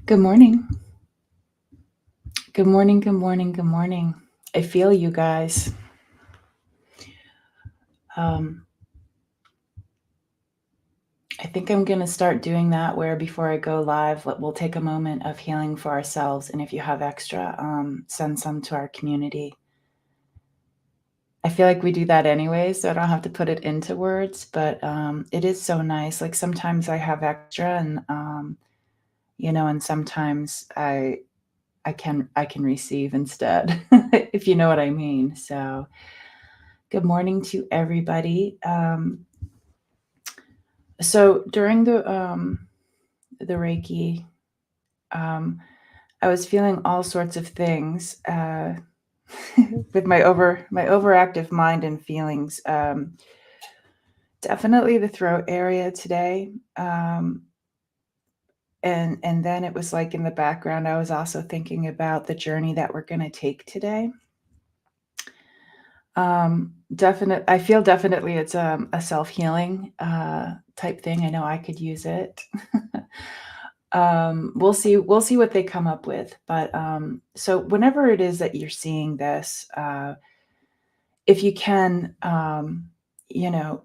Good morning. Good morning. Good morning. Good morning. I feel you guys. Um, I think I'm going to start doing that where before I go live, we'll take a moment of healing for ourselves. And if you have extra, send some to our community. I feel like we do that anyway, so I don't have to put it into words, but it is so nice. Like sometimes I have extra and sometimes I can receive instead, if you know what I mean. So good morning to everybody. So during the Reiki, um, I was feeling all sorts of things with my overactive mind and feelings. Definitely the throat area today, and then it was like in the background. I was also thinking about the journey that we're going to take today. I feel definitely it's a self-healing type thing. I know I could use it. We'll see what they come up with. But so whenever it is that you're seeing this, if you can,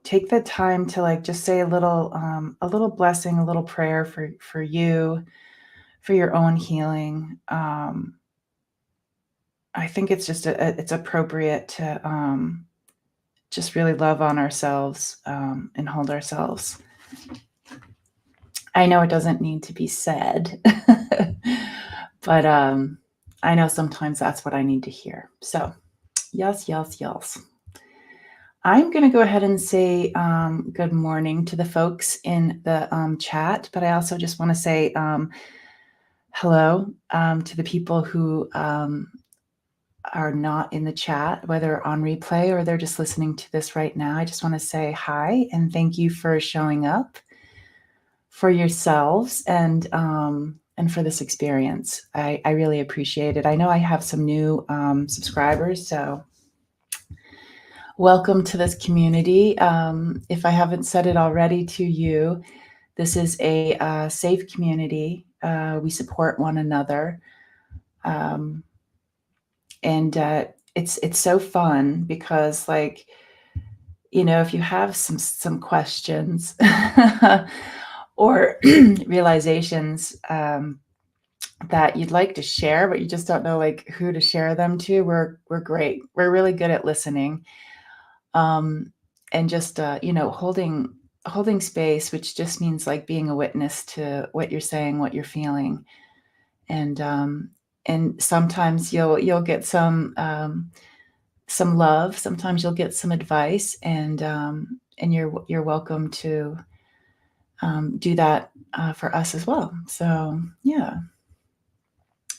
take the time to like just say a little blessing, a little prayer for you, for your own healing. I think it's just it's appropriate to just really love on ourselves and hold ourselves. I know it doesn't need to be said, but I know sometimes that's what I need to hear. So, yes, yes, yes. I'm going to go ahead and say good morning to the folks in the chat, but I also just want to say hello to the people who are not in the chat, whether on replay or they're just listening to this right now. I just want to say hi and thank you for showing up for yourselves and for this experience. I really appreciate it. I know I have some new subscribers, so welcome to this community. If I haven't said it already to you, this is a safe community. We support one another, and it's so fun because, like, if you have some questions or realizations that you'd like to share, but you just don't know like who to share them to, we're great. We're really good at listening, and just holding space, which just means like being a witness to what you're saying, what you're feeling, and sometimes you'll get some love. Sometimes you'll get some advice, and you're welcome to do that for us as well. So yeah,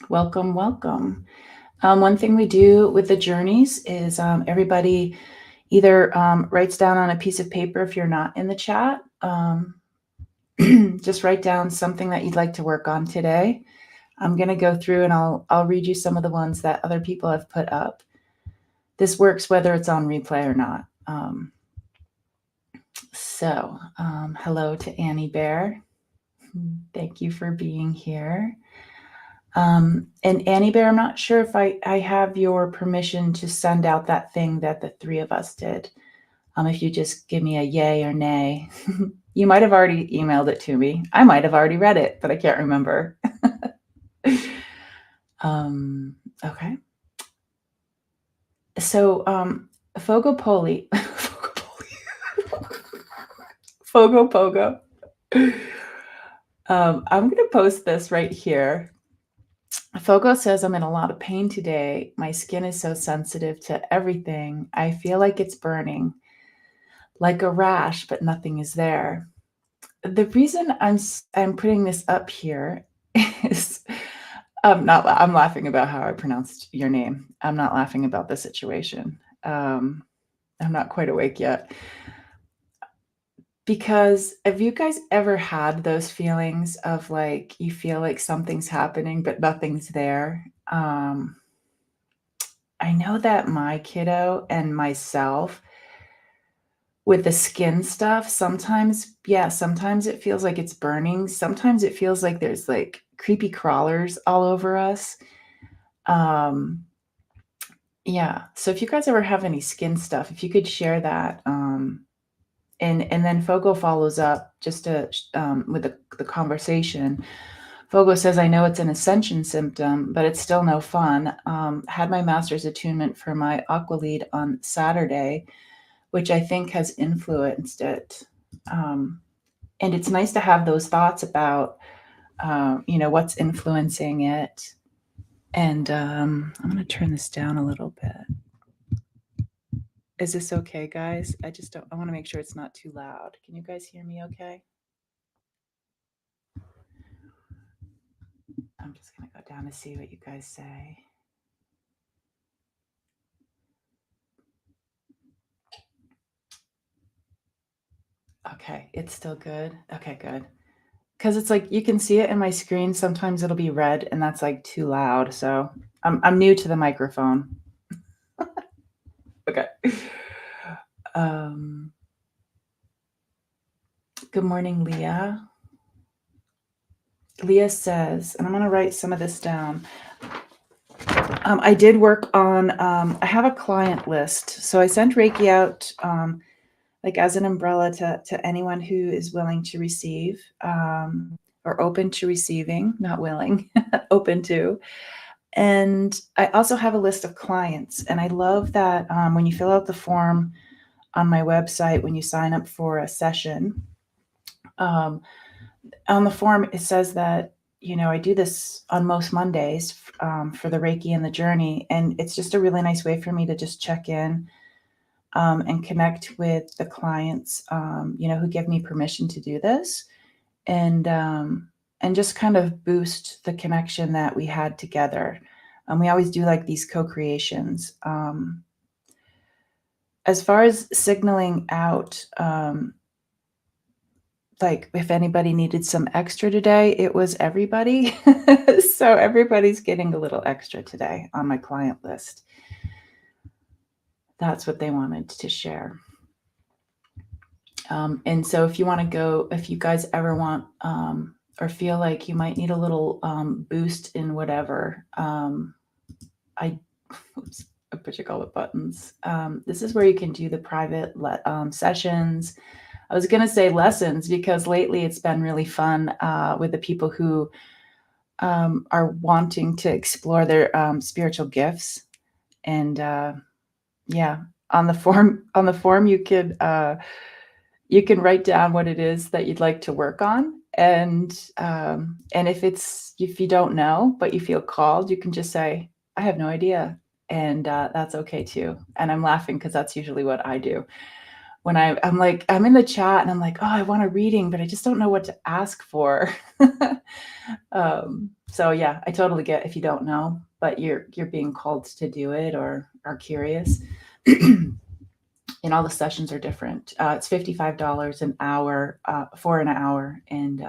welcome, welcome. One thing we do with the journeys is everybody either writes down on a piece of paper if you're not in the chat. Just write down something that you'd like to work on today. I'm going to go through and I'll read you some of the ones that other people have put up. This works whether it's on replay or not. Hello to Annie Bear. Thank you for being here. And Annie Bear, I'm not sure if I have your permission to send out that thing that the three of us did. If you just give me a yay or nay. You might have already emailed it to me. I might have already read it, but I can't remember. Okay. So, Fogopoli. Fogopogo. I'm going to post this right here. Fogo says, I'm in a lot of pain today. My skin is so sensitive to everything. I feel like it's burning, like a rash, but nothing is there. The reason I'm putting this up here is I'm laughing about how I pronounced your name. I'm not laughing about the situation. I'm not quite awake yet. Because have you guys ever had those feelings of like you feel like something's happening but nothing's there? I know that my kiddo and myself with the skin stuff, sometimes it feels like it's burning. Sometimes it feels like there's like creepy crawlers all over us. Um, yeah. So if you guys ever have any skin stuff, if you could share that, and then Fogo follows up just to with the conversation. Fogo says, I know it's an ascension symptom, but it's still no fun. Had my master's attunement for my aqua lead on Saturday, which I think has influenced it. And it's nice to have those thoughts about, what's influencing it. And I'm going to turn this down a little bit. Is this okay, guys? I want to make sure it's not too loud. Can you guys hear me okay? I'm just going to go down to see what you guys say. Okay, it's still good. Okay, good. Because it's like you can see it in my screen. Sometimes it'll be red, and that's like too loud. So I'm new to the microphone. Okay. Good morning, Leah. Leah says, and I'm going to write some of this down. I did work on, I have a client list. So I sent Reiki out like as an umbrella to anyone who is willing to receive or open to receiving, not willing, open to. And I also have a list of clients. And I love that when you fill out the form on my website, when you sign up for a session, on the form, it says that, I do this on most Mondays for the Reiki and the Journey. And it's just a really nice way for me to just check in and connect with the clients, who give me permission to do this. And just kind of boost the connection that we had together. We always do like these co-creations. As far as signaling out, like if anybody needed some extra today, it was everybody. So everybody's getting a little extra today on my client list. That's what they wanted to share. And so if you guys ever want or feel like you might need a little boost in whatever, I put you call it buttons. This is where you can do the private sessions. I was going to say lessons because lately it's been really fun with the people who are wanting to explore their spiritual gifts. And yeah, on the form you can write down what it is that you'd like to work on. And if you don't know, but you feel called, you can just say, I have no idea. And that's okay too. And I'm laughing because that's usually what I do. When I'm like, I'm in the chat and I'm like, oh, I want a reading, but I just don't know what to ask for. So yeah, I totally get if you don't know, but you're being called to do it or are curious. And all the sessions are different. It's $55 an hour for an hour. And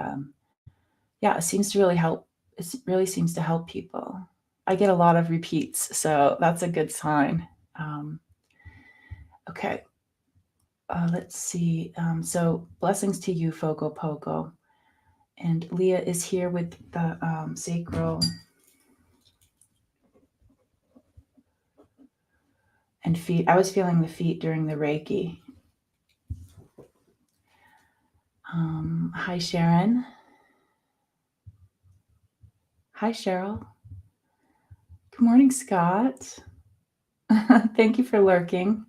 yeah, it seems to really help. It really seems to help people. I get a lot of repeats, so that's a good sign. Okay. Let's see. So blessings to you, Fogo Pogo. And Leah is here with the sacral and feet. I was feeling the feet during the Reiki. Hi, Sharon. Hi, Cheryl. Good morning, Scott. Thank you for lurking.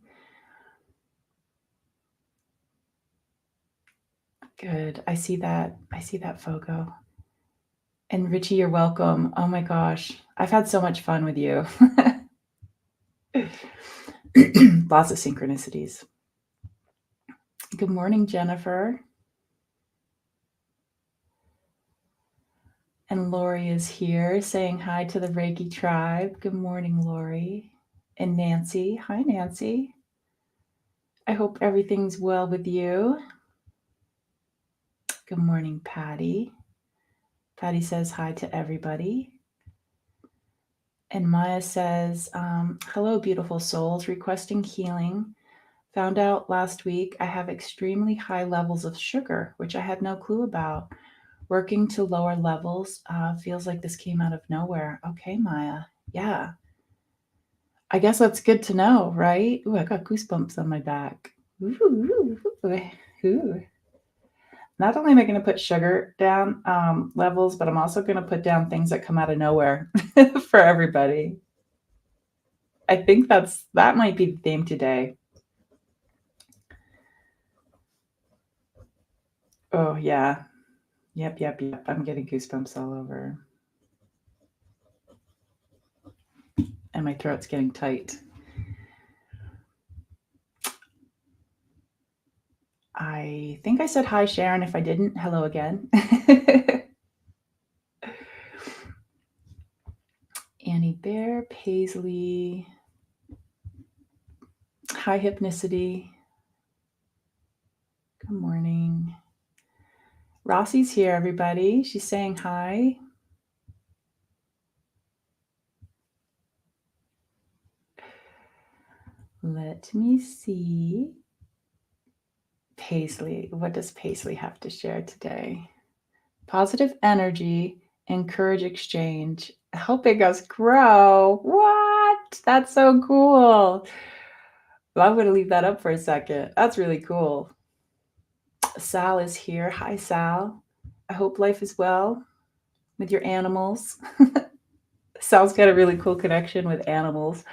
Good. I see that, Fogo. And Richie, you're welcome. Oh my gosh. I've had so much fun with you. Lots of synchronicities. Good morning, Jennifer. And Lori is here saying hi to the Reiki tribe. Good morning, Lori. And Nancy. Hi, Nancy. I hope everything's well with you. Good morning, Patty. Patty says hi to everybody. And Maya says, hello, beautiful souls, requesting healing. Found out last week I have extremely high levels of sugar, which I had no clue about. Working to lower levels. Feels like this came out of nowhere. Okay, Maya. Yeah. I guess that's good to know, right? Ooh, I got goosebumps on my back. Ooh, ooh, ooh, ooh. Not only am I going to put sugar down levels, but I'm also going to put down things that come out of nowhere for everybody. I think that might be the theme today. Oh yeah. Yep. I'm getting goosebumps all over. And my throat's getting tight. I think I said hi, Sharon. If I didn't, hello again. Annie Bear, Paisley, hi, Hypnicity. Good morning. Rossi's here, everybody. She's saying hi. Let me see. Paisley. What does Paisley have to share today? Positive energy, encourage exchange, helping us grow. What? That's so cool. Well, I'm going to leave that up for a second. That's really cool. Sal is here. Hi, Sal. I hope life is well with your animals. Sal's got a really cool connection with animals.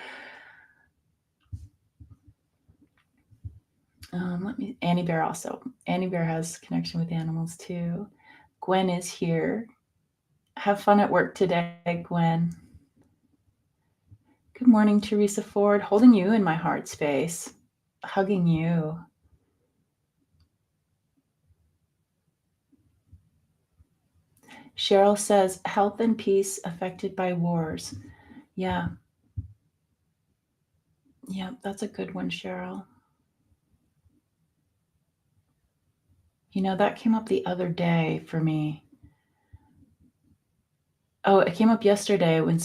Annie Bear also. Annie Bear has connection with animals too. Gwen is here. Have fun at work today, Gwen. Good morning, Teresa Ford. Holding you in my heart space. Hugging you. Cheryl says, health and peace affected by wars. Yeah. Yeah, that's a good one, Cheryl. You know, that came up the other day for me. Oh, it came up yesterday when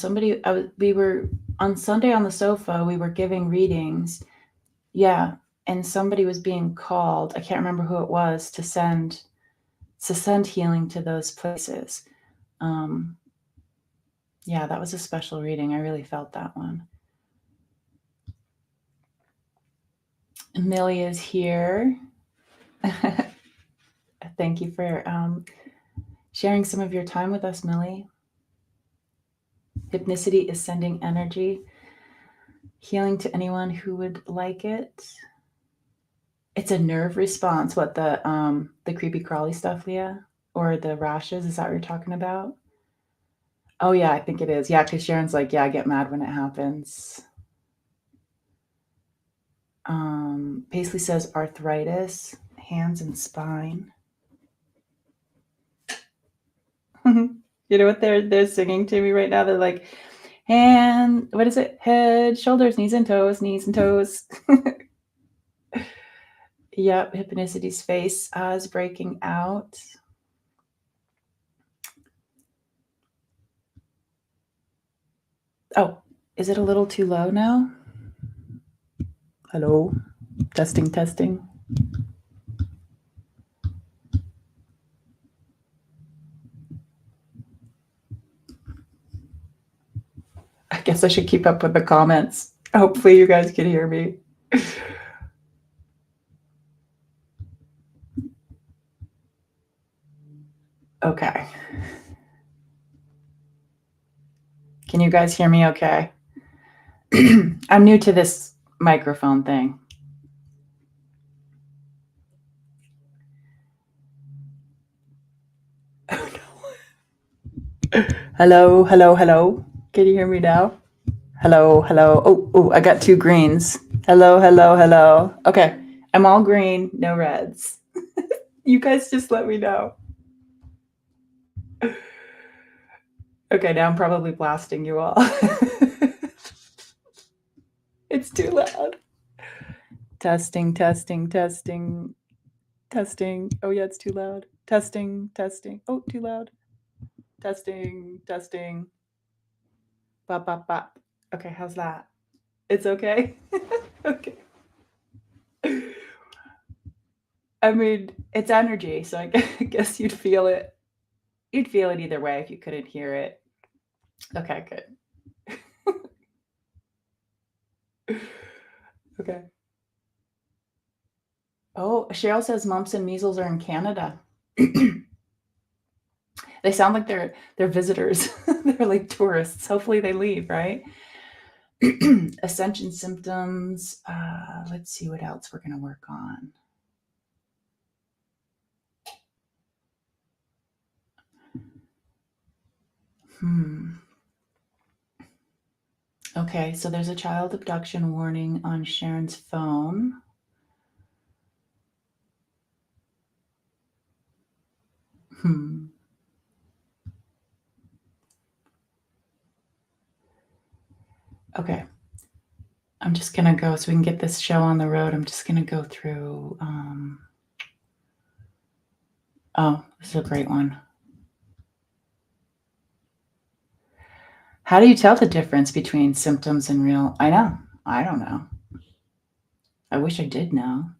we were on Sunday on the sofa, we were giving readings. Yeah, and somebody was being called. I can't remember who it was to send healing to those places. Yeah, that was a special reading. I really felt that one. Millie is here. Thank you for sharing some of your time with us, Millie. Hypnicity is sending energy, healing to anyone who would like it. It's a nerve response. What, the creepy crawly stuff, Leah, or the rashes? Is that what you're talking about? Oh yeah, I think it is. Yeah, because Sharon's like, yeah, I get mad when it happens. Paisley says arthritis, hands and spine. You know what they're singing to me right now? They're like, what is it? Head, shoulders, knees and toes, knees and toes. Yep, Hypnicity's face is breaking out. Oh, is it a little too low now? Hello? Testing. I guess I should keep up with the comments. Hopefully you guys can hear me. Okay. Can you guys hear me okay? I'm new to this microphone thing. Oh no. Hello. Can you hear me now? Hello. Oh, I got 2 greens. Hello. Okay. I'm all green, no reds. You guys just let me know. Okay, now I'm probably blasting you all. It's too loud. Testing. Oh yeah, it's too loud. Testing. Oh, too loud. Testing. Bop. Okay, how's that? It's okay? Okay. I mean, it's energy, so I guess you'd feel it. You'd feel it either way if you couldn't hear it. Okay, good. Okay. Oh, Cheryl says mumps and measles are in Canada. They sound like they're visitors. They're like tourists. Hopefully they leave, right? Ascension symptoms. Let's see what else we're going to work on. Okay, so there's a child abduction warning on Sharon's phone. Okay. I'm just going to go so we can get this show on the road. I'm just going to go through. Oh, this is a great one. How do you tell the difference between symptoms and real? I know. I don't know. I wish I did know.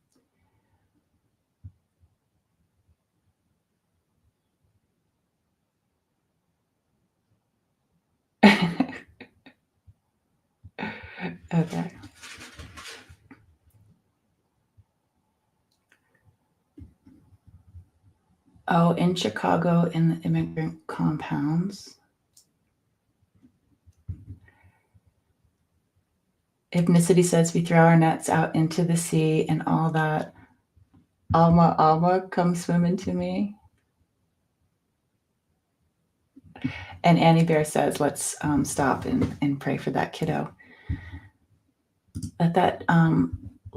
Okay. Oh, in Chicago, in the immigrant compounds. Ethnicity says we throw our nets out into the sea and all that. Alma, come swim into me. And Annie Bear says, let's stop and pray for that kiddo. That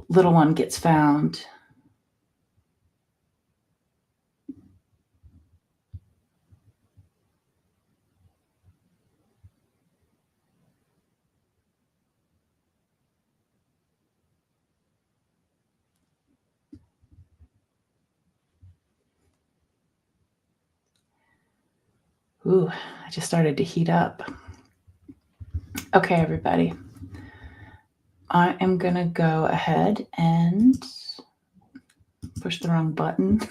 little one gets found. Ooh, I just started to heat up. Okay, everybody. I am going to go ahead and push the wrong button.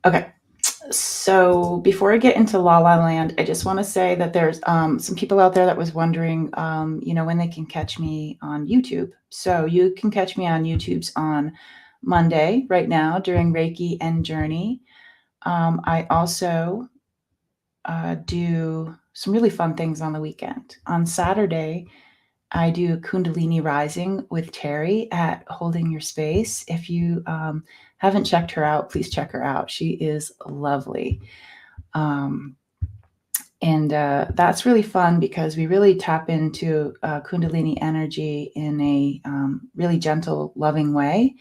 Okay. So before I get into La La Land, I just want to say that there's some people out there that was wondering, when they can catch me on YouTube. So you can catch me on YouTube's on Monday right now during Reiki and Journey. I also do some really fun things on the weekend. On Saturday, I do Kundalini Rising with Terry at Holding Your Space. If you haven't checked her out, please check her out. She is lovely. And that's really fun because we really tap into Kundalini energy in a really gentle, loving way.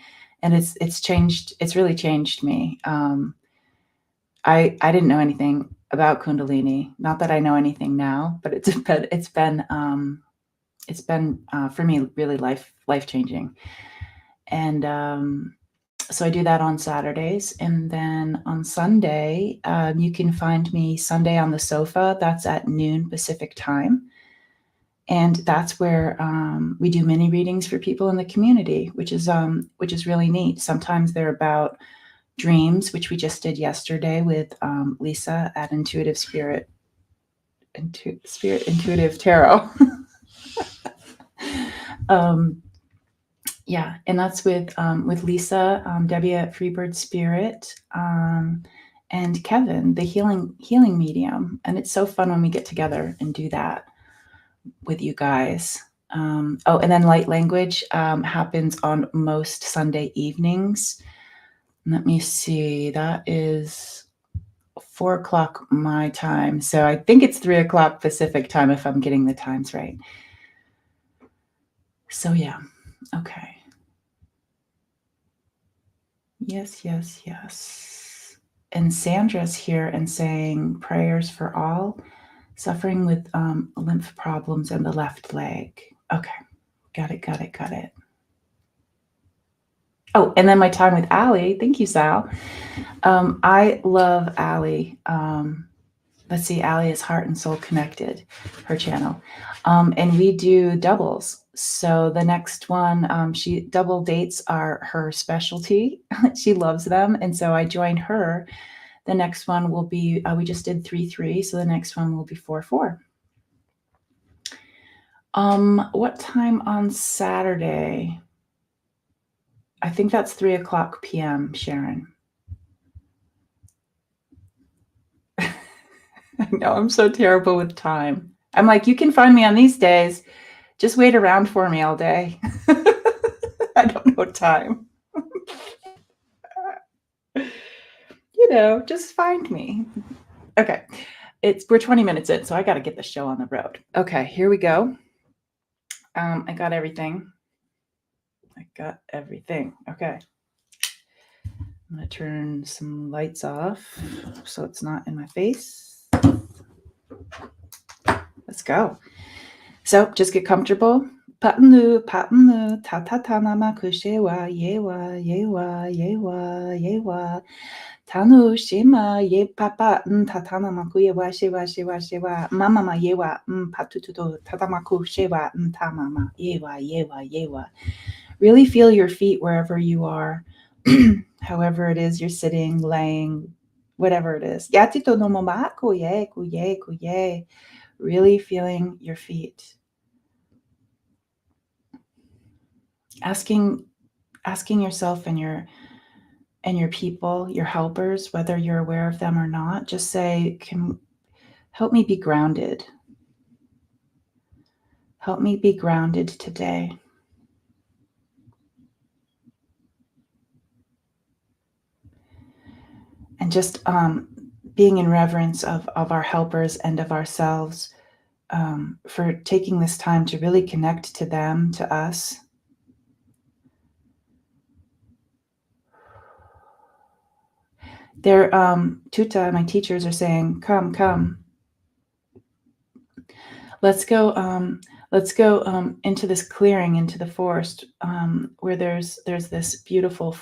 And it's really changed me. I didn't know anything about Kundalini. Not that I know anything now, but it's been for me really life changing. And so I do that on Saturdays, and then on Sunday you can find me Sunday on the Sofa. That's at noon Pacific time, and that's where we do mini readings for people in the community, which is really neat. Sometimes they're about dreams, which we just did yesterday with Lisa at Intuitive Tarot. Yeah, and that's with Lisa, Debbie at Freebird Spirit, and Kevin, the healing medium. And it's so fun when we get together and do that with you guys. And then light language happens on most Sunday evenings. Let me see. That is 4:00 my time. So I think it's 3:00 Pacific time if I'm getting the times right. So yeah. Okay. Yes. And Sandra's here and saying prayers for all suffering with lymph problems in the left leg. Okay. Got it. Oh, and then my time with Allie. Thank you, Sal. I love Allie. let's see, Allie is Heart and Soul Connected, her channel. And we do doubles. So the next one, double dates are her specialty. She loves them. And so I joined her. The next one will be, we just did 3-3. So the next one will be 4-4. What time on Saturday? I think that's 3:00 p.m., Sharon. No, I'm so terrible with time. I'm like, you can find me on these days. Just wait around for me all day. I don't know time. Just find me. Okay. We're 20 minutes in, so I got to get the show on the road. Okay, here we go. I got everything. Okay. I'm going to turn some lights off so it's not in my face. Let's go. So just get comfortable. Patanu, ta ta ta nama kushewa, yewa, yewa, yewa. Tanu shema ye papa tatana makuyewa shewa mama ma yewa patutudo tatamaku shewa tamama yewa. Really feel your feet wherever you are, however it is you're sitting, laying, whatever it is. Yatito no mama kuye. Really feeling your feet. Asking yourself and your people, your helpers, whether you're aware of them or not, just say, help me be grounded. Help me be grounded today. And just being in reverence of our helpers and of ourselves, for taking this time to really connect to them, to us. They're, Tuta, my teachers, are saying, come. Let's go into this clearing, into the forest, where there's this beautiful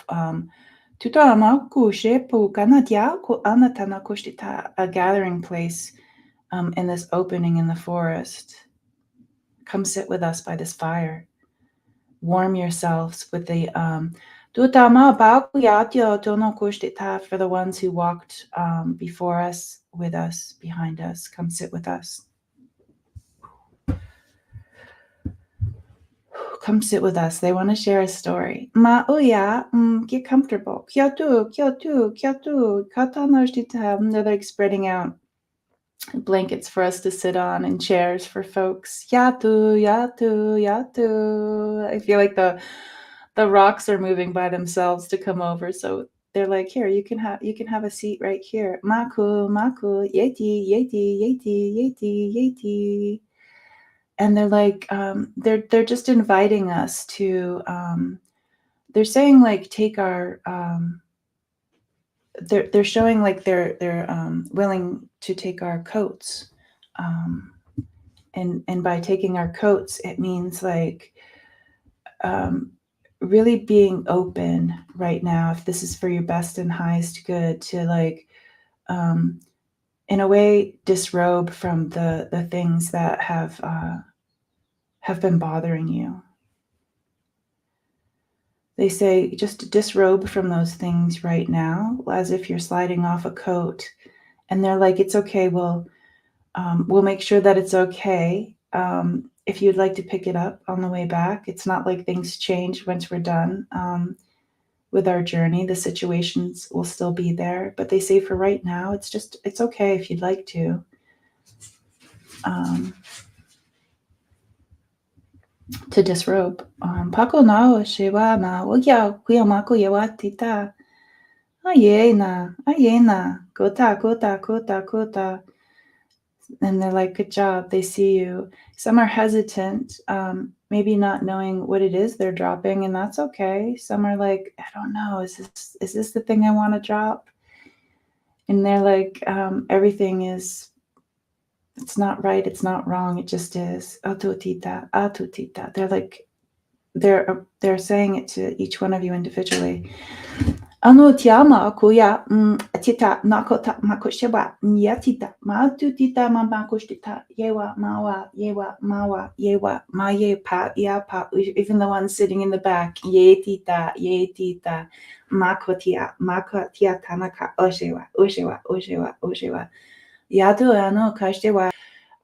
a gathering place, in this opening in the forest. Come sit with us by this fire. Warm yourselves with the for the ones who walked before us, with us, behind us. Come sit with us. Come sit with us. They want to share a story. Get comfortable. They're like spreading out blankets for us to sit on and chairs for folks. Yatu. I feel like the rocks are moving by themselves to come over. So they're like, here, you can have a seat right here. Maku, yeti. And they're like, they're just inviting us to, they're saying like, take our, they're showing like they're willing to take our coats. And by taking our coats, it means like, really being open right now, if this is for your best and highest good, to like, in a way, disrobe from the things that have been bothering you. They say just disrobe from those things right now, as if you're sliding off a coat. And they're like, it's okay. We'll make sure that it's okay. If you'd like to pick it up on the way back, it's not like things change once we're done with our journey. The situations will still be there, but they say for right now, it's okay if you'd like to. To disrobe. Pako nao shewa na wogya kuyamako yawatita. Ayena. Kota. And they're like, good job. They see you. Some are hesitant, maybe not knowing what it is they're dropping, and that's okay. Some are like, I don't know. Is this the thing I want to drop? And they're like, everything is. It's not right. It's not wrong. It just is. Atutita. They're like, they're saying it to each one of you individually. Ano tiama kuya tita nakota makosheba yatita matu tita mamakoshita yewa maye pa ya pa, even the ones sitting in the back ye tita makotia tanaka oshewa yatu ano kashtewa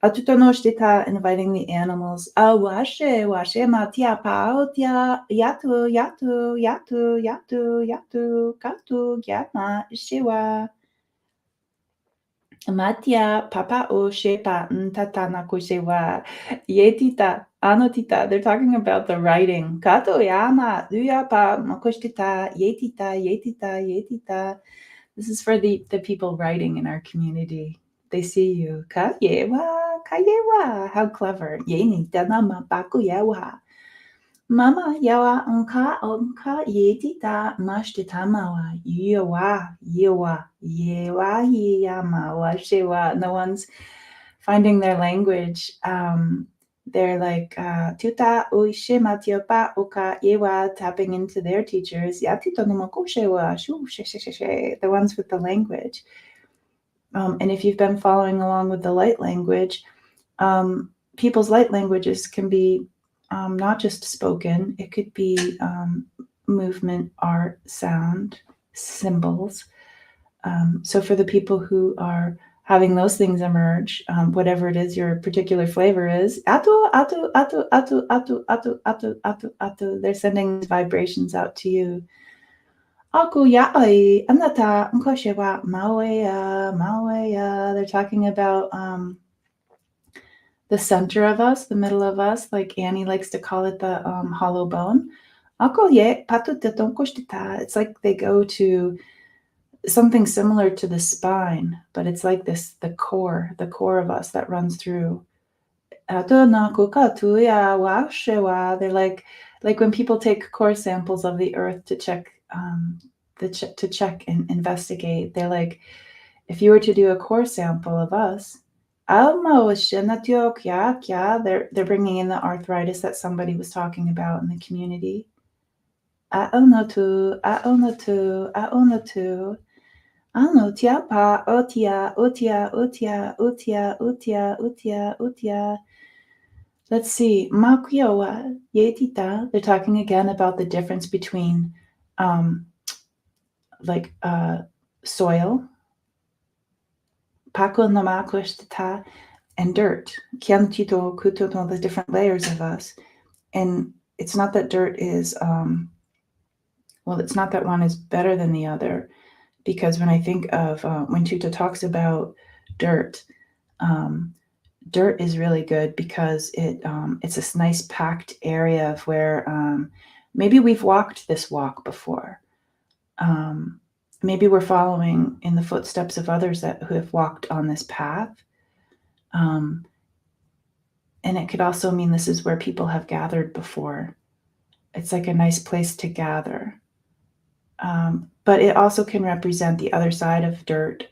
Atutonoshita, inviting the animals. Washe, matia pao, tia, yatu, katu, gyama, shiwa. Matia, papa, o, shepa, tatana, koshewa. Yetita, anotita. They're talking about the writing. Kato, yama, luyapa, makoshtita, yetita. This is for the people writing in our community. They see you. Kayewa. How clever. Yeni tanama bakuyewa. Mama yawa unka yetita mashtitamawa. Yewa yamawa shewa. The ones finding their language. They're like tuta uishimatiopa uka yewa, tapping into their teachers. Yatito no makoshewa shu the ones with the language. And if you've been following along with the light language, people's light languages can be not just spoken. It could be movement, art, sound, symbols. So for the people who are having those things emerge, whatever it is your particular flavor is, atu. They're sending these vibrations out to you. Aku yaai anata nkoshewa mawea. They're talking about the center of us, the middle of us, like Annie likes to call it the hollow bone. Ako ye patu. It's like they go to something similar to the spine, but it's like this, the core of us that runs through. They're like when people take core samples of the earth to check and investigate. They're like, if you were to do a core sample of us, they're bringing in the arthritis that somebody was talking about in the community. Aonotu. Ano tiapa otia. Let's see. Makiowa yetita. They're talking again about the difference between soil, pako namakushtata, and dirt. Kiantito kutoto, the different layers of us. And it's not that dirt is it's not that one is better than the other. Because when I think of when Tuta talks about dirt, dirt is really good because it's this nice packed area of where maybe we've walked this walk before. Maybe we're following in the footsteps of others who have walked on this path. And it could also mean this is where people have gathered before. It's like a nice place to gather. But it also can represent the other side of dirt.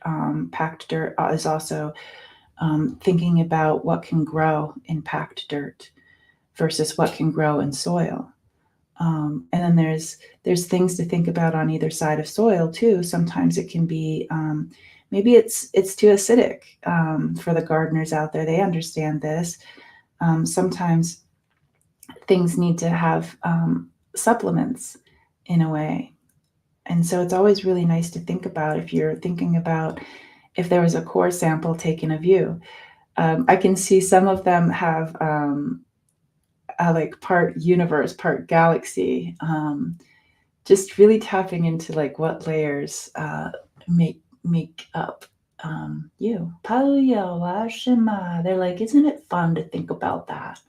Packed dirt is also thinking about what can grow in packed dirt versus what can grow in soil. And then there's things to think about on either side of soil too. Sometimes it can be maybe it's too acidic for the gardeners out there. They understand this. Sometimes things need to have supplements in a way. And so it's always really nice to think about if you're thinking about if there was a core sample taken of you. I can see some of them have like part universe, part galaxy, just really tapping into like what layers make up you. Pauya wa shima. They're like, isn't it fun to think about that?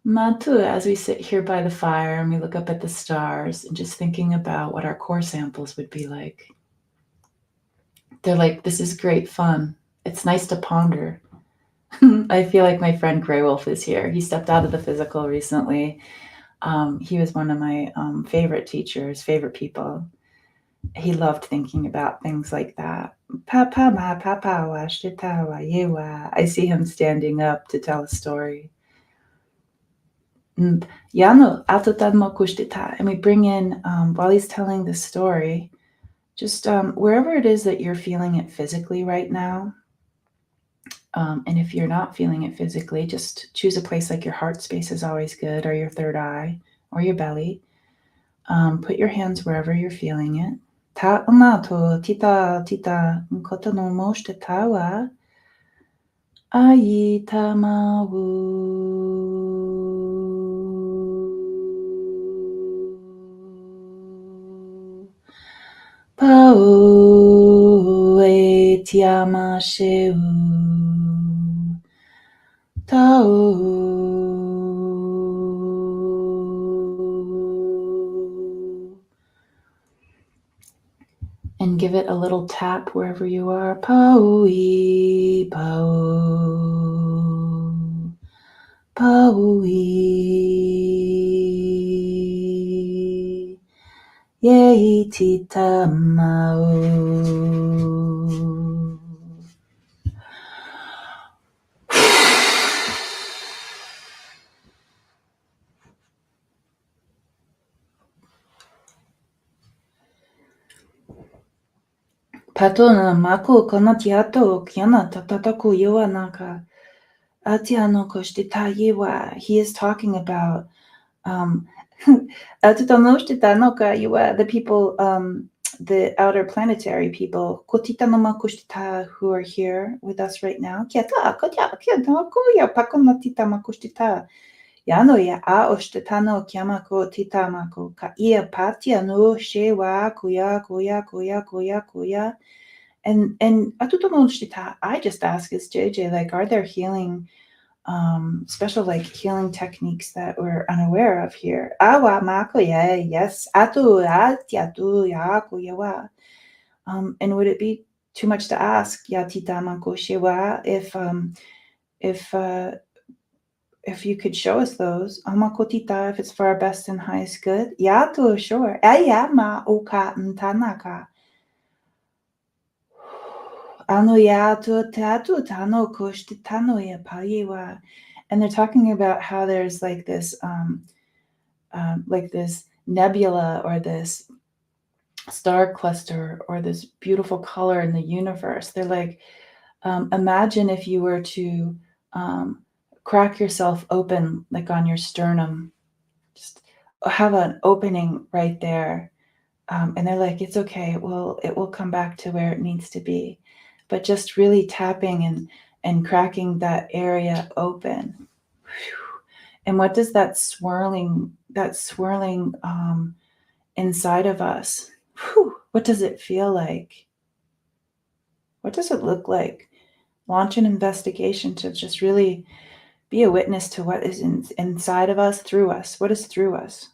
Matu, as we sit here by the fire and we look up at the stars and just thinking about what our core samples would be like. They're like, this is great fun. It's nice to ponder. I feel like my friend Grey Wolf is here. He stepped out of the physical recently. He was one of my favorite teachers, favorite people. He loved thinking about things like that. I see him standing up to tell a story. Yano atutamo kushtita. And we bring in, while he's telling the story, just wherever it is that you're feeling it physically right now. And if you're not feeling it physically, just choose a place like your heart space is always good, or your third eye, or your belly. Put your hands wherever you're feeling it. Ta amato tita tita koto no moshite tawa ayi tamawu. Pao e tiama sheu tau. And give it a little tap wherever you are. Pao-i, pao. Pao-i. Yei tita mao. Patona mako konatiato kiana tatataku yoa naka. Atiano koshitaiwa. He is talking about the people, the outer planetary people, who are here with us right now. Yano ya a ostetano kiamako titamako ka ia patia no shewa kuya. And I just ask as JJ, like, are there healing special like healing techniques that we're unaware of here? Awa mako ya, yes. Atu atiatu ya kuyawa. And would it be too much to ask Yatita Mako Shewa if you could show us those? Amakotita, if it's for our best and highest good. Yato, sure. Ayama oka ntanaka. Ano yato tatu tano koshtitano ya payewa. And they're talking about how there's like this nebula or this star cluster or this beautiful color in the universe. They're like, imagine if you were to crack yourself open, like on your sternum, just have an opening right there. And they're like, it's okay. It will come back to where it needs to be. But just really tapping and cracking that area open. And what does that swirling inside of us, what does it feel like? What does it look like? Launch an investigation to just really be a witness to what is inside of us, through us. What is through us?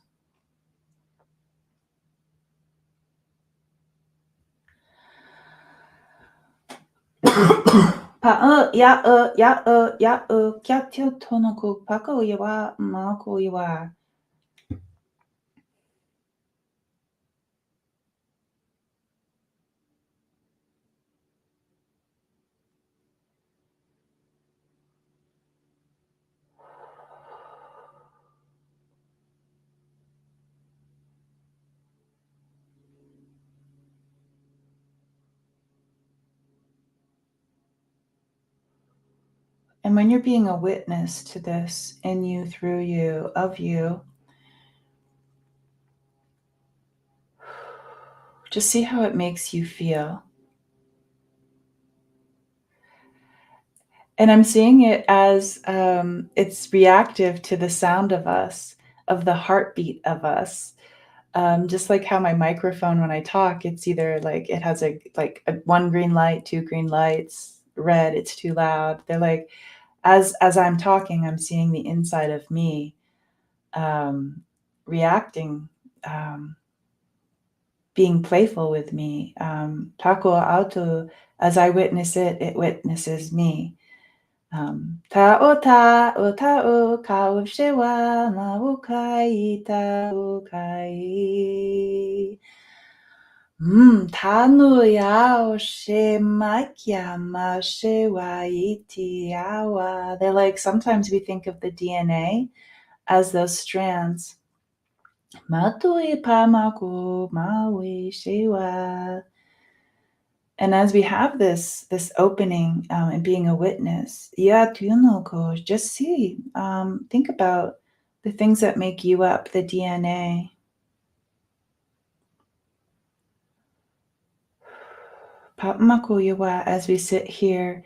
And when you're being a witness to this in you, through you, of you, just see how it makes you feel. And I'm seeing it as it's reactive to the sound of us, of the heartbeat of us. Just like how my microphone, when I talk, it's either like it has a one green light, two green lights, red, it's too loud. They're like, as I'm talking, I'm seeing the inside of me reacting, being playful with me. Tako auto, as I witness it, it witnesses me. Ta'o kau shewa maukai taukai. Tanu yao she makia ma she wa iti awa. They're like, sometimes we think of the DNA as those strands. Matui pamaku maui shewa. And as we have this opening and being a witness, just see, think about the things that make you up, the DNA. Papamakuyawa, as we sit here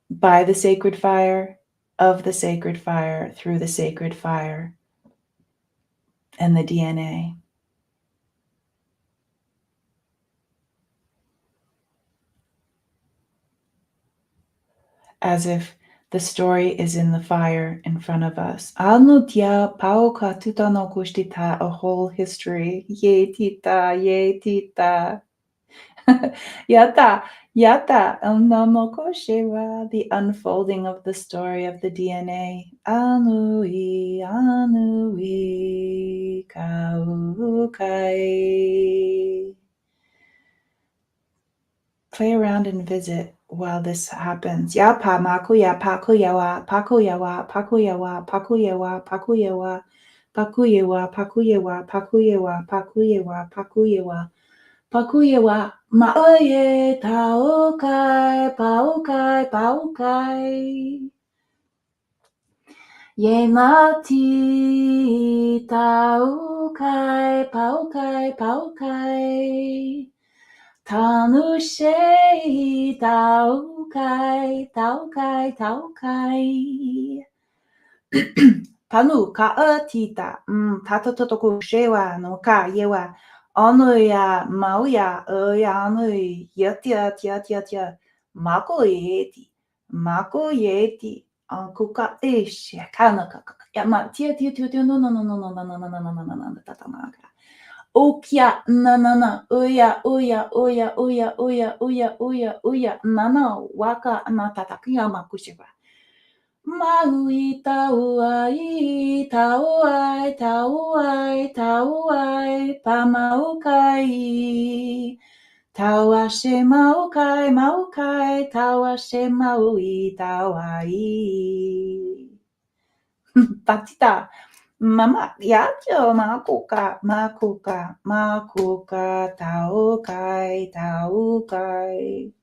by the sacred fire, of the sacred fire, through the sacred fire, and the DNA. As if the story is in the fire in front of us. Anutia pauka tutano kushtita, a whole history. Ye tita, ye tita. Yata, yata, unamokoshewa, the unfolding of the story of the DNA. Anui, anui, kaukai. Play around and visit while this happens. Ya pa maku ya paku yawa, paku yawa, paku yawa, paku yawa, paku yawa, paku yawa, paku yawa, paku yawa, paku yawa, paku yawa. Pakuyewa maoye taokai paukai paukai ye mati taokai paukai paukai tanushe taokai taokai taokai Panu ka tita tatatoku shewa no ka yewa Anuya mauya anui yatia tia tia tia mako yeti kuka ish kana kaka ya ma tia tia tia tia no no no no no no no no no no no no no tatamaka Okia na na na uya uya uya uya uya uya uya uya na na waka na tatakia makushiba Maui tauai, tauai, tauai, tauai, pamaukai. Tauashe maukai, maukai, tauashe maui, tauai. Patita. Mama, yacho, makuka, makuka, makuka, taukai, taukai.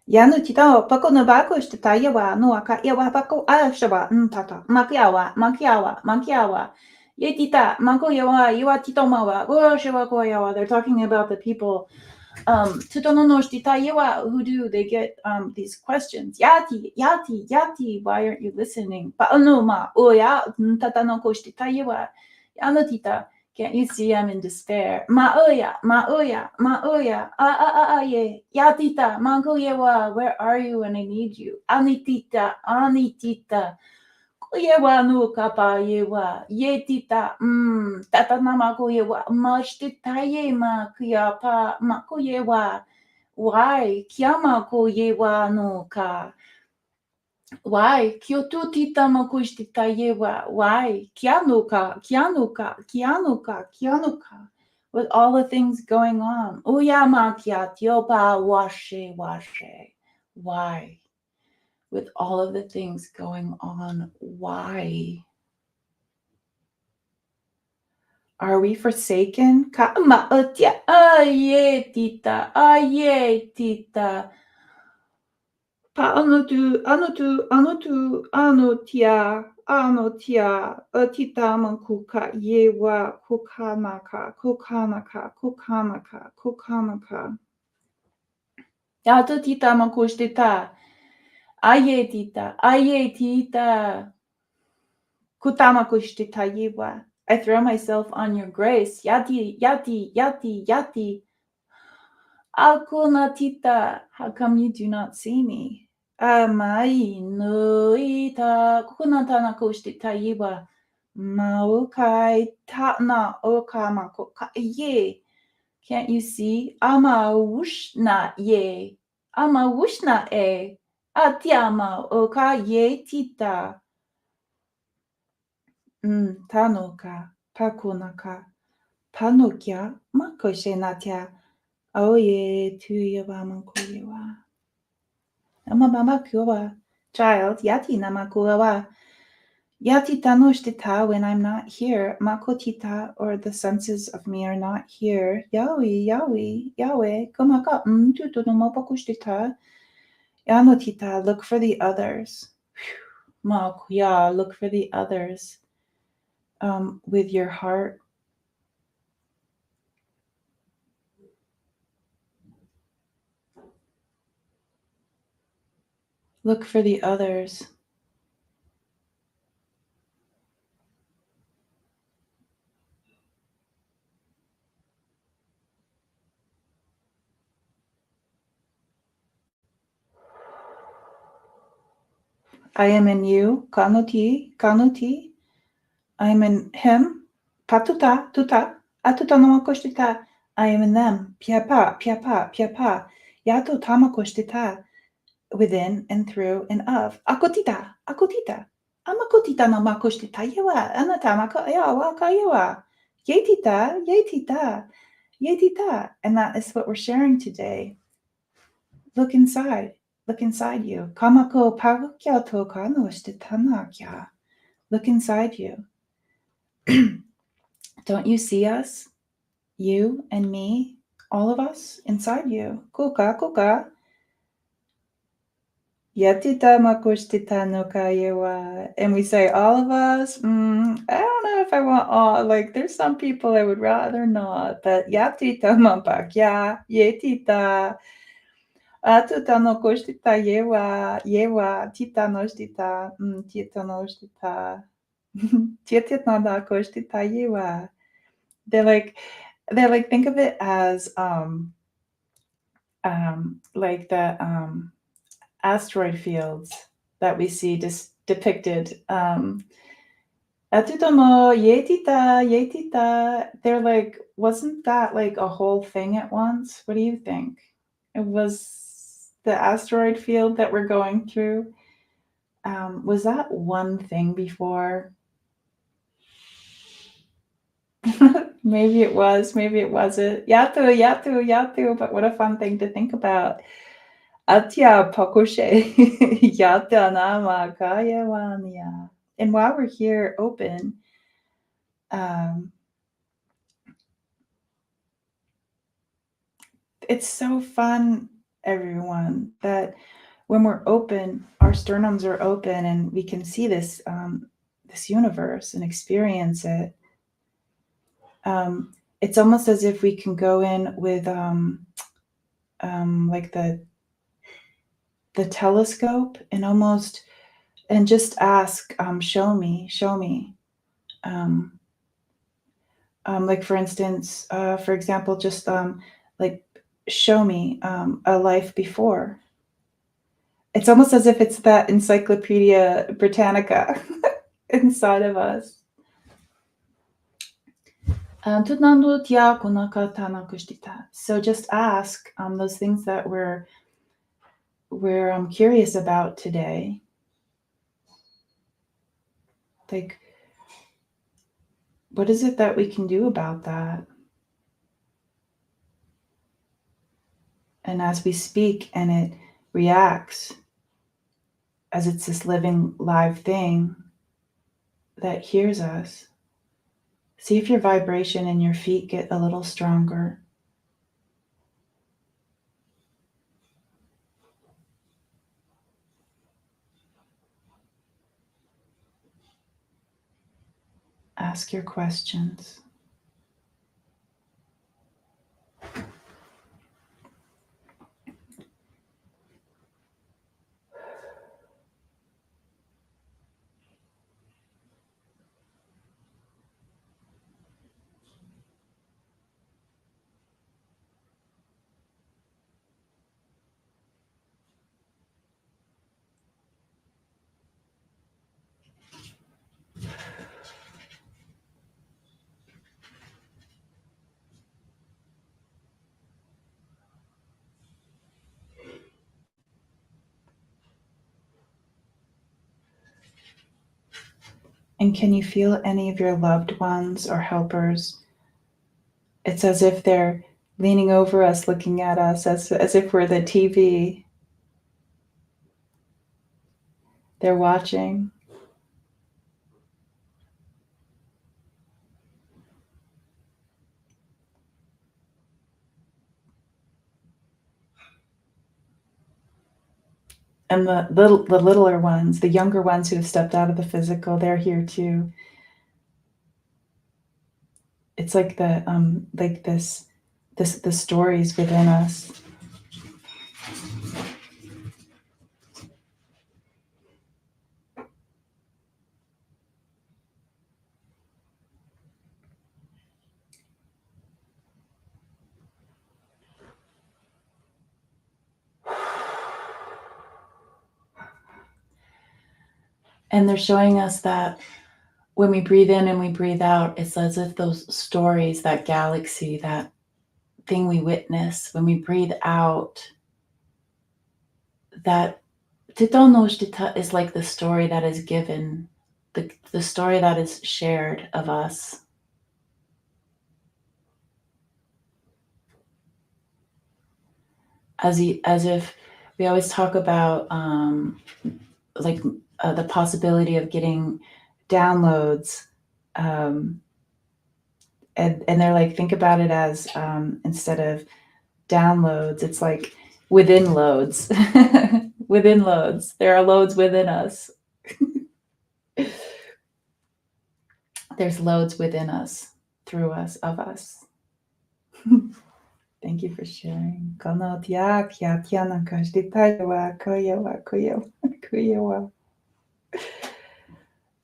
Yanu tita pako no baku shita yawa no aka yawa pako ashaba tata makiawa makiawa makiawa ye tita mako yawa yawa tito mawa go shiwa ko yawa. They're talking about the people tutono no shita yawa who do they get these questions yati yati yati why aren't you listening pa no ma o ya tata no ko shita yawa yanu tita. Can't you see I'm in despair? Ma'oya, ma'oya, ma'oya, ye, yatita, mangoyewa, where are you when I need you? Anitita, anitita, kuyewa no kapa yewa, yetita, tatanamagoyewa, mashtita yema, kuyapa, makoyewa, why, kiama koyewa no ka. Why? Kyoto tita makushtita yewa. Why? Kianuka, kianuka, kianuka, kianuka. With all the things going on. Uyamakia tiopa washe washe. Why? With all of the things going on. Why? Are we forsaken? Kama utya. Aye tita. Aye tita. Anutu, anutu, anutu, anutia, anutia, atitama kuka, yewa, kukanaka, kukanaka, kukanaka, kukanaka. Yata tita makushtita, ayetita, ayetita, kutamakushtita yewa. I throw myself on your grace. Yati, yati, yati, yati. Akuna tita, how come you do not see me? Amai no ita kunata na koshita yiwa maokai ta na okama koka ye. Can't you see? Ama wushna ye. Ama wushna e. Atiama oka ye tita. Tanoka pakunaka. Panokia makoshe natia. Oye, tuyawa mankuyawa. Amabamakuwa. Child, yati namakuwa. Yati tanoshtita when I'm not here. Makotita, or the senses of me are not here. Yawi, Yawi, Yahweh. Kumaka tutonomapakushtita. Yanotita, look for the others. Makuya, look for the others. With your heart. Look for the others. I am in you. Kanuti, Kanuti. I am in him. Patuta, tuta. Atuta namakoshita. I am in them. Piapa, piapa, piapa. Yato tamakoshita. Within and through and of. Akotita, akotita. Amakotita namakoshita. Yewa. Anatamaka yawa kayewa. Yetita, yetita. Yetita. And that is what we're sharing today. Look inside. Look inside you. Kamako pagukya to kanoshtitanakya. Look inside you. Don't you see us? You and me, all of us inside you. Kuka, kuka. Yatita makoshtita no kayewa. And we say, all of us? I don't know if I want all. Like, there's some people I would rather not. But yatita mapakya, yetita. Atuta no koshtita yewa, yewa, tita noshtita, tita noshtita. Tita no koshtita yewa. They're like, think of it as like the asteroid fields that we see depicted. Atutomo yetita yetita. They're like, wasn't that like a whole thing at once? What do you think? It was the asteroid field that we're going through. Was that one thing before? Maybe it was, maybe it wasn't. Yatu, yatu, yatu. But what a fun thing to think about. Atya pakoshe yata nama kayawanya. And while we're here open, it's so fun, everyone, that when we're open, our sternums are open and we can see this this universe and experience it. It's almost as if we can go in with like the telescope and just ask, show me, show me. Like for instance, for example, just like show me a life before. It's almost as if it's that Encyclopedia Britannica inside of us. So just ask those things that we're curious about today. Like, what is it that we can do about that? And as we speak and it reacts, as it's this living live thing that hears us, see if your vibration in your feet get a little stronger. Ask your questions. And can you feel any of your loved ones or helpers? It's as if they're leaning over us, looking at us as if we're the TV. They're watching. And the littler ones, the younger ones who have stepped out of the physical, they're here too. It's like the stories within us. And they're showing us that when we breathe in and we breathe out, it's as if those stories, that galaxy, that thing we witness, when we breathe out, that Titonoshita is like the story that is given, the story that is shared of us. As if we always talk about the possibility of getting downloads, and they're like, think about it as instead of downloads, it's like within loads. Within loads, there are loads within us. There's loads within us, through us, of us. Thank you for sharing.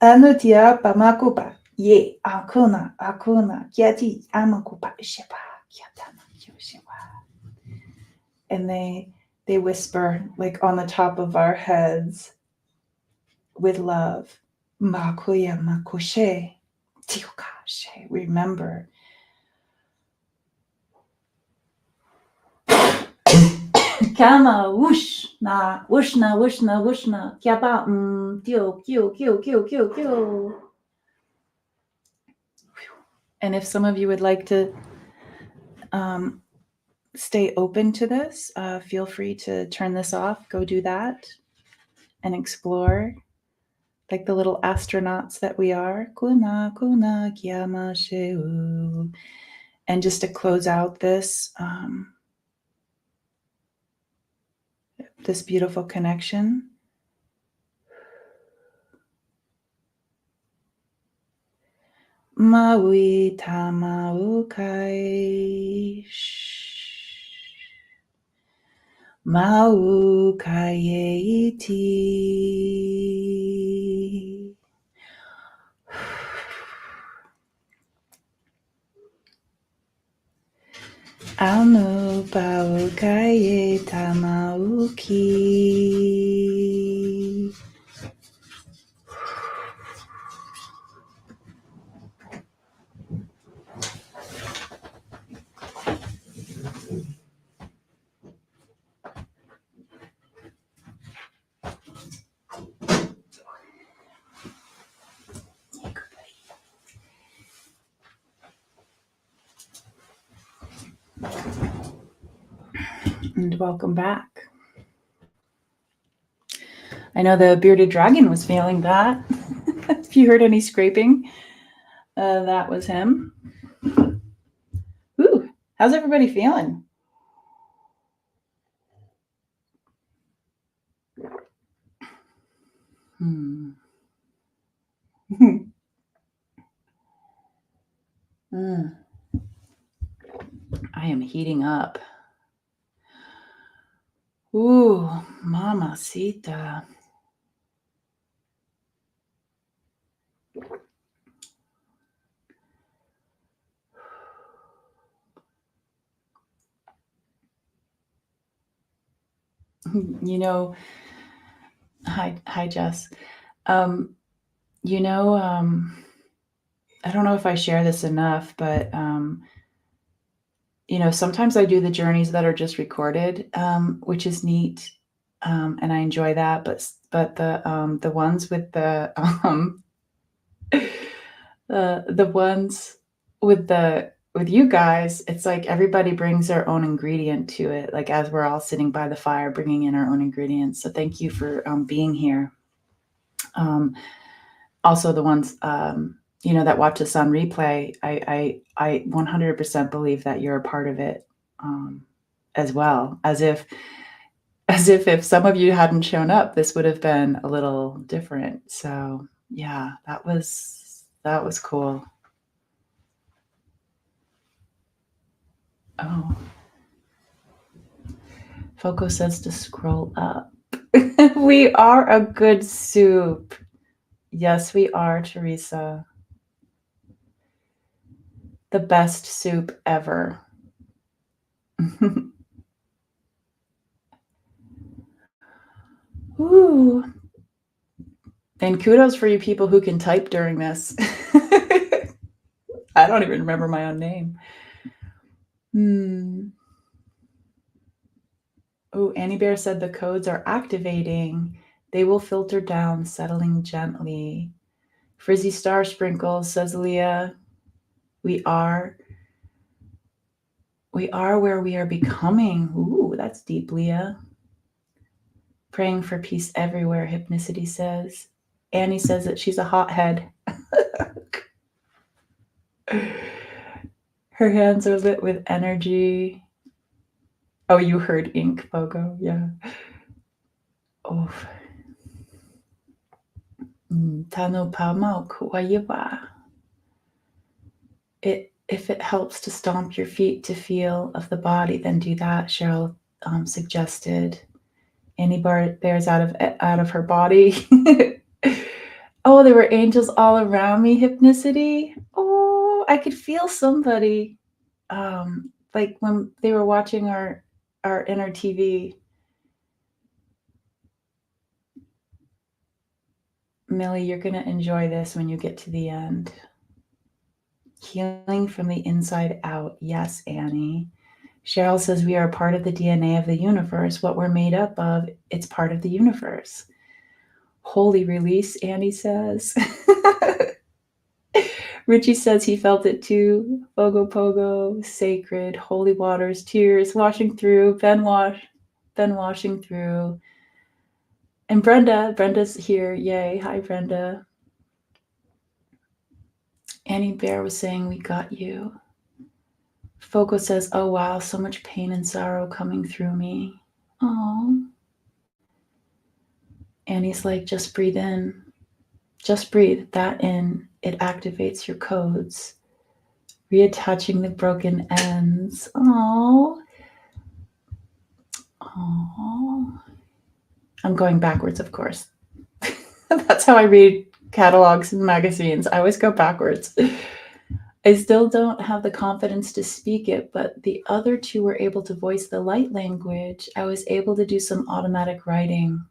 Anutia pamakupa ye akuna kiati amakupa shepa kiatana yoshiwa. And they whisper like on the top of our heads with love. Makuya makushe tiukashe. Remember. Kama wushna kiapa tio kyo. And if some of you would like to stay open to this, feel free to turn this off, go do that, and explore like the little astronauts that we are. Kuna kiyama sheu. And just to close out this this beautiful connection, Maui tamaukai mau kayeiti. Anu pau kaye tamauki. And welcome back. I know the bearded dragon was feeling that. If you heard any scraping, that was him. Ooh, how's everybody feeling? I am heating up. Ooh, mamacita. You know, hi Jess. You know, I don't know if I share this enough, but you know, sometimes I do the journeys that are just recorded, which is neat, and I enjoy that. But the ones with the ones with the with you guys, it's like everybody brings their own ingredient to it, like as we're all sitting by the fire, bringing in our own ingredients. So thank you for being here. Also, the ones that watch us on replay, I 100% believe that you're a part of it as well. As if some of you hadn't shown up, this would have been a little different. So yeah, that was cool. Oh, Foco says to scroll up. We are a good soup. Yes, we are, Teresa. The best soup ever. Ooh. And kudos for you people who can type during this. I don't even remember my own name. Oh, Annie Bear said the codes are activating. They will filter down, settling gently. Frizzy Star Sprinkles, says Leah. We are where we are becoming. Ooh, that's deep, Leah. Praying for peace everywhere, Hypnicity says. Annie says that she's a hothead. Her hands are lit with energy. Oh, you heard ink, Pogo. Yeah. Oh. Tano Pamau Kuwayiwa. If it helps to stomp your feet to feel of the body, then do that, Cheryl suggested. Annie bears out of her body. Oh, there were angels all around me, Hypnicity. Oh, I could feel somebody. Like when they were watching our inner TV. Millie, you're going to enjoy this when you get to the end. Healing from the inside out. Yes, Annie. Cheryl says we are a part of the DNA of the universe. What we're made up of, it's part of the universe. Holy release, Annie says. Richie says he felt it too. Pogo Pogo, sacred, holy waters, tears washing through, Ben washing through. And Brenda's here. Yay. Hi, Brenda. Annie Bear was saying, we got you. Foco says, oh, wow, so much pain and sorrow coming through me. Oh. Annie's like, just breathe in. Just breathe that in. It activates your codes. Reattaching the broken ends. Oh. Oh. I'm going backwards, of course. That's how I read catalogs and magazines. I always go backwards. I still don't have the confidence to speak it, but the other two were able to voice the light language. I was able to do some automatic writing.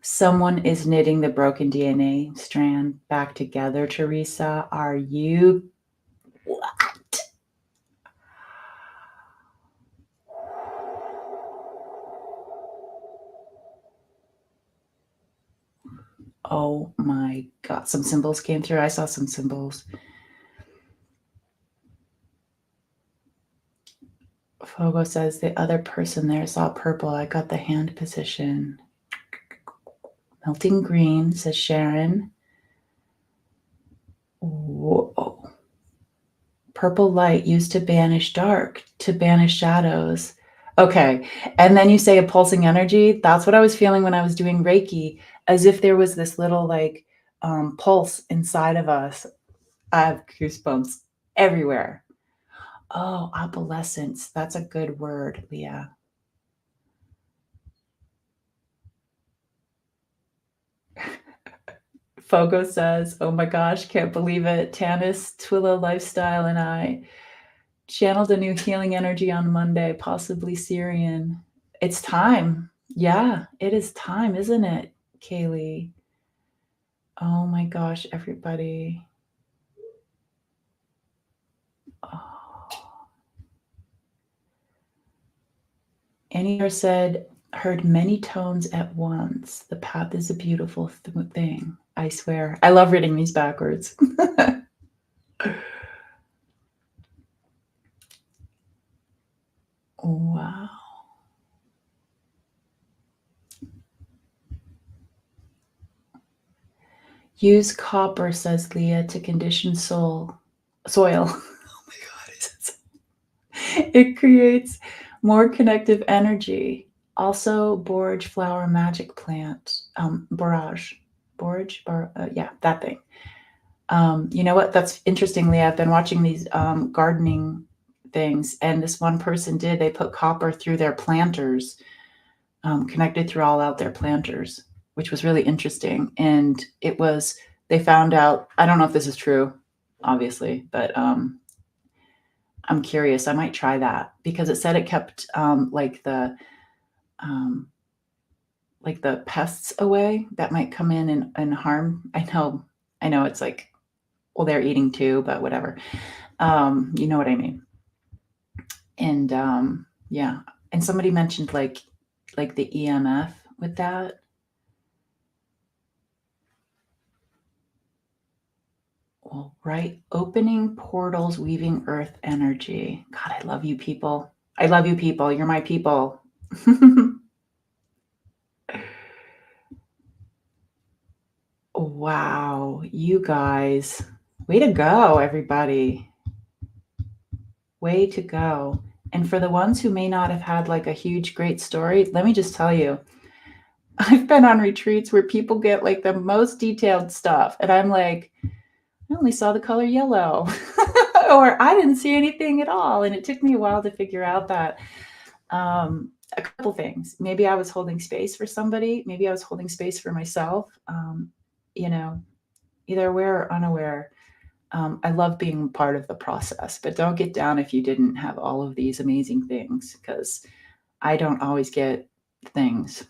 Someone is knitting the broken DNA strand back together, Teresa. Are you? What? Oh my God. Some symbols came through. I saw some symbols. Fogo says the other person there saw purple. I got the hand position. Melting green, says Sharon. Whoa. Purple light used to banish dark, to banish shadows. Okay. And then you say a pulsing energy. That's what I was feeling when I was doing Reiki, as if there was this little pulse inside of us. I have goosebumps everywhere. Oh, opalescence. That's a good word, Leah. Fogo says, oh my gosh, can't believe it. Tanis, Twillo Lifestyle, and I channeled a new healing energy on Monday, possibly Syrian. It's time. Yeah, it is time, isn't it, Kaylee? Oh my gosh, everybody. Oh. Annie said, heard many tones at once. The path is a beautiful thing. I swear. I love reading these backwards. Wow. Use copper, says Leah, to condition soil. Oh my God. It creates more connective energy. Also, borage flower magic plant. Borage, yeah, that thing. You know what? That's interestingly, I've been watching these gardening things, and this one person did. They put copper through their planters, connected through all out their planters, which was really interesting. And they found out. I don't know if this is true, obviously, but I'm curious. I might try that because it said it kept um, like the pests away that might come in and harm. I know it's like, well, they're eating too, but whatever. You know what I mean. And yeah, and somebody mentioned like the EMF with that. Well, right, opening portals, weaving earth energy. God, I love you people. I love you people. You're my people. Wow, you guys. Way to go, everybody. Way to go. And for the ones who may not have had like a huge, great story, let me just tell you, I've been on retreats where people get like the most detailed stuff. And I'm like, I only saw the color yellow, or I didn't see anything at all. And it took me a while to figure out that a couple things. Maybe I was holding space for somebody. Maybe I was holding space for myself. You know, either aware or unaware. I love being part of the process, but don't get down if you didn't have all of these amazing things, because I don't always get things.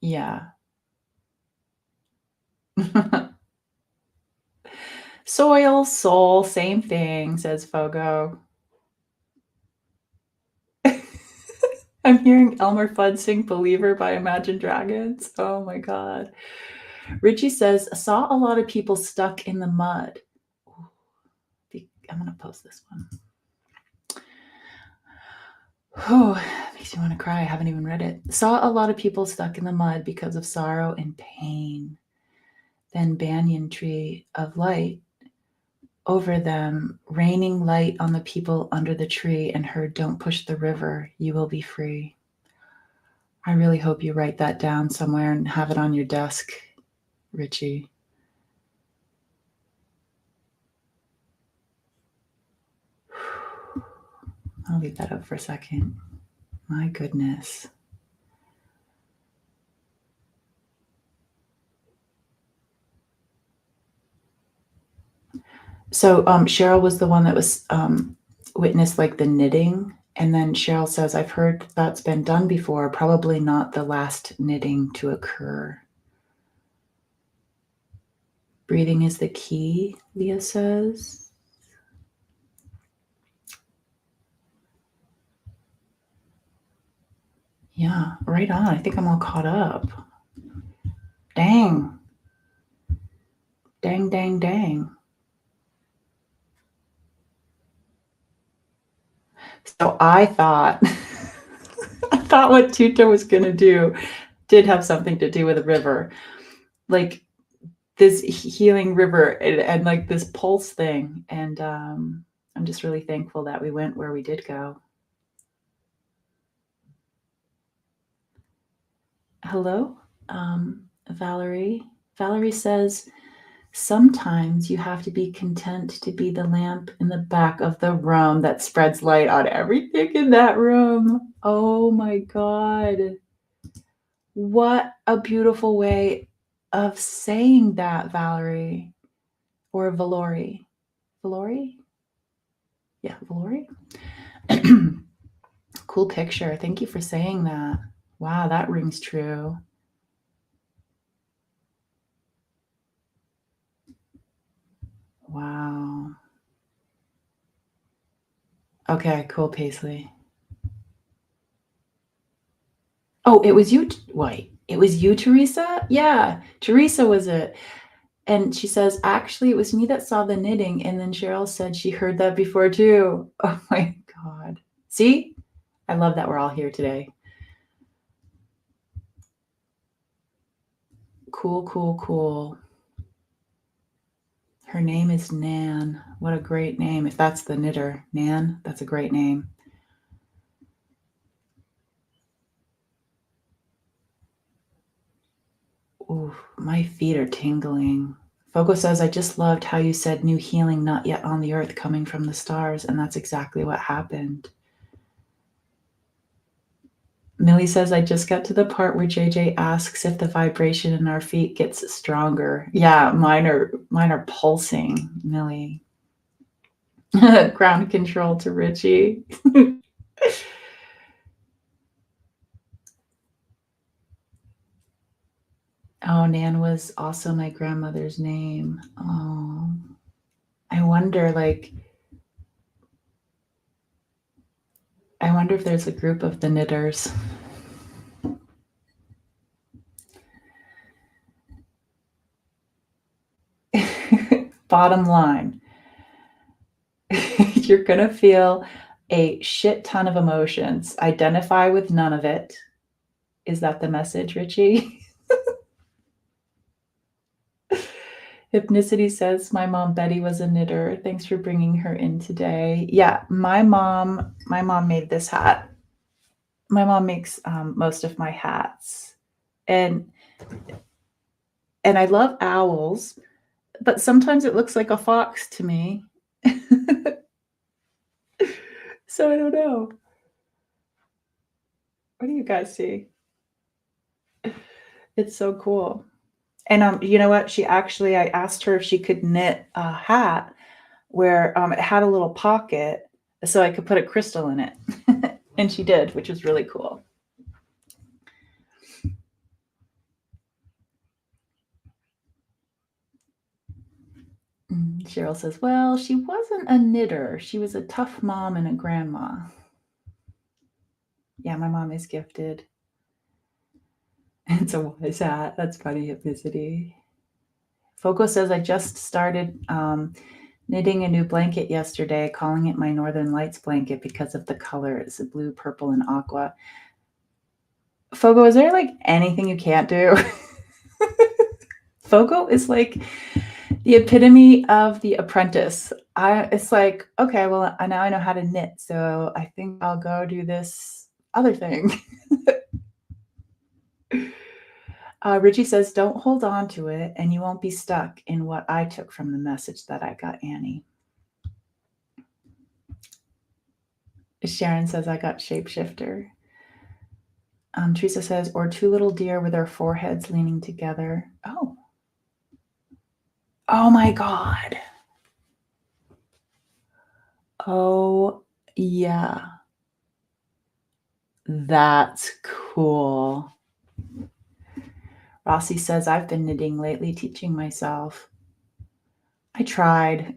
Yeah. Soil, soul, same thing, says Fogo. I'm hearing Elmer Fudd sing Believer by Imagine Dragons. Oh my God. Richie says, saw a lot of people stuck in the mud. I'm going to post this one. Oh, makes me want to cry. I haven't even read it. Saw a lot of people stuck in the mud because of sorrow and pain. Then banyan tree of light over them, raining light on the people under the tree, and heard, don't push the river, you will be free. I really hope you write that down somewhere and have it on your desk, Richie. I'll leave that up for a second. My goodness. So Cheryl was the one that was witnessed like the knitting. And then Cheryl says, I've heard that's been done before, probably not the last knitting to occur. Breathing is the key, Leah says. Yeah, right on. I think I'm all caught up. Dang. Dang, dang, dang. So I thought, I thought what Tuta was going to do did have something to do with a river. Like this healing river and like this pulse thing. And I'm just really thankful that we went where we did go. Hello, Valerie. Valerie says, sometimes you have to be content to be the lamp in the back of the room that spreads light on everything in that room. Oh my God. What a beautiful way of saying that, Valerie. Or Valori. Valori? Yeah, Valori. Cool picture. Thank you for saying that. Wow, that rings true. Wow. Okay, cool, Paisley. Oh, it was you. Wait, it was you, Teresa? Yeah, Teresa was it. And she says, actually, it was me that saw the knitting. And then Cheryl said she heard that before too. Oh my God. See? I love that we're all here today. Cool, cool, cool. Her name is Nan. What a great name. If that's the knitter, Nan, that's a great name. Ooh, my feet are tingling. Fogo says, I just loved how you said new healing not yet on the earth coming from the stars. And that's exactly what happened. Millie says, I just got to the part where JJ asks if the vibration in our feet gets stronger. Yeah, mine are pulsing, Millie. Ground control to Richie. Oh, Nan was also my grandmother's name. Oh, I wonder if there's a group of the knitters. Bottom line, you're going to feel a shit ton of emotions. Identify with none of it. Is that the message, Richie? Hypnicity says, my mom Betty was a knitter. Thanks for bringing her in today. Yeah, my mom made this hat. My mom makes most of my hats. And I love owls, but sometimes it looks like a fox to me. So I don't know. What do you guys see? It's so cool. And you know what? I asked her if she could knit a hat where it had a little pocket so I could put a crystal in it. And she did, which was really cool. Cheryl says, well, she wasn't a knitter. She was a tough mom and a grandma. Yeah, my mom is gifted. It's a wise hat. That's funny, Hypnicity. Foco says, I just started knitting a new blanket yesterday, calling it my Northern Lights blanket because of the colors, blue, purple, and aqua. Fogo, is there like anything you can't do? Fogo is like the epitome of the apprentice. It's like, okay, well, now I know how to knit, so I think I'll go do this other thing. Richie says, don't hold on to it, and you won't be stuck in what I took from the message that I got Annie. Sharon says, I got shapeshifter. Teresa says, or two little deer with their foreheads leaning together. Oh. Oh my God. Oh, yeah. That's cool. Rossi says, I've been knitting lately, teaching myself. I tried.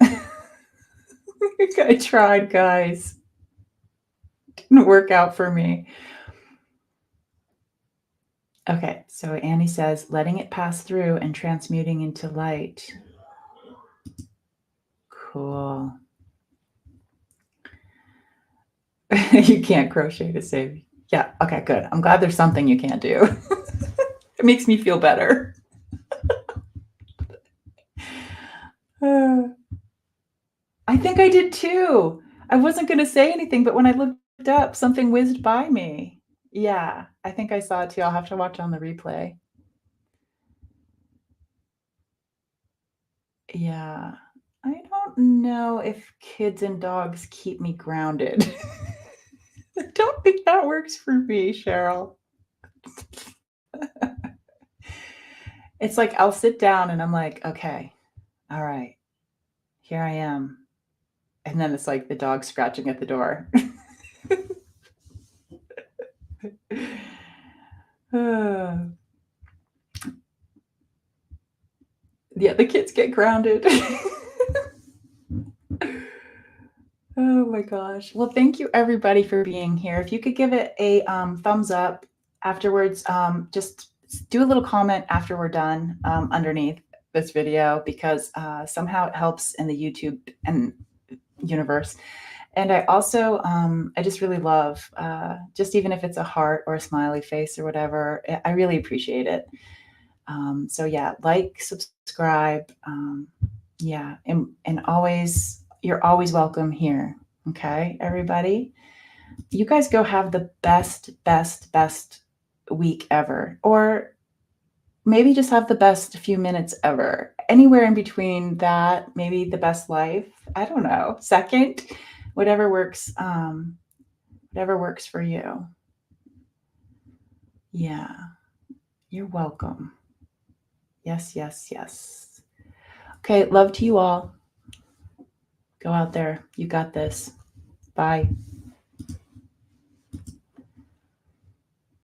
I tried, guys. Didn't work out for me. Okay, so Annie says, letting it pass through and transmuting into light. Cool. You can't crochet to save. Yeah, okay, good. I'm glad there's something you can't do. It makes me feel better. I think I did too. I wasn't going to say anything, but when I looked up, something whizzed by me. Yeah, I think I saw it too. I'll have to watch on the replay. Yeah. I don't know if kids and dogs keep me grounded. I don't think that works for me, Cheryl. It's like I'll sit down and I'm like, okay, all right, here I am. And then it's like the dog scratching at the door. Yeah, the kids get grounded. Oh my gosh. Well, thank you everybody for being here. If you could give it a thumbs up afterwards, just do a little comment after we're done underneath this video because somehow it helps in the YouTube and universe. And I also, I just really love, just even if it's a heart or a smiley face or whatever, I really appreciate it. So yeah, like, subscribe, yeah, and always, you're always welcome here. Okay, everybody, you guys go have the best week ever, or maybe just have the best few minutes ever. Anywhere in between that, maybe the best life. I don't know. Second, whatever works. Whatever works for you. Yeah, you're welcome. Yes, yes, yes. Okay, love to you all. Go out there. You got this. Bye.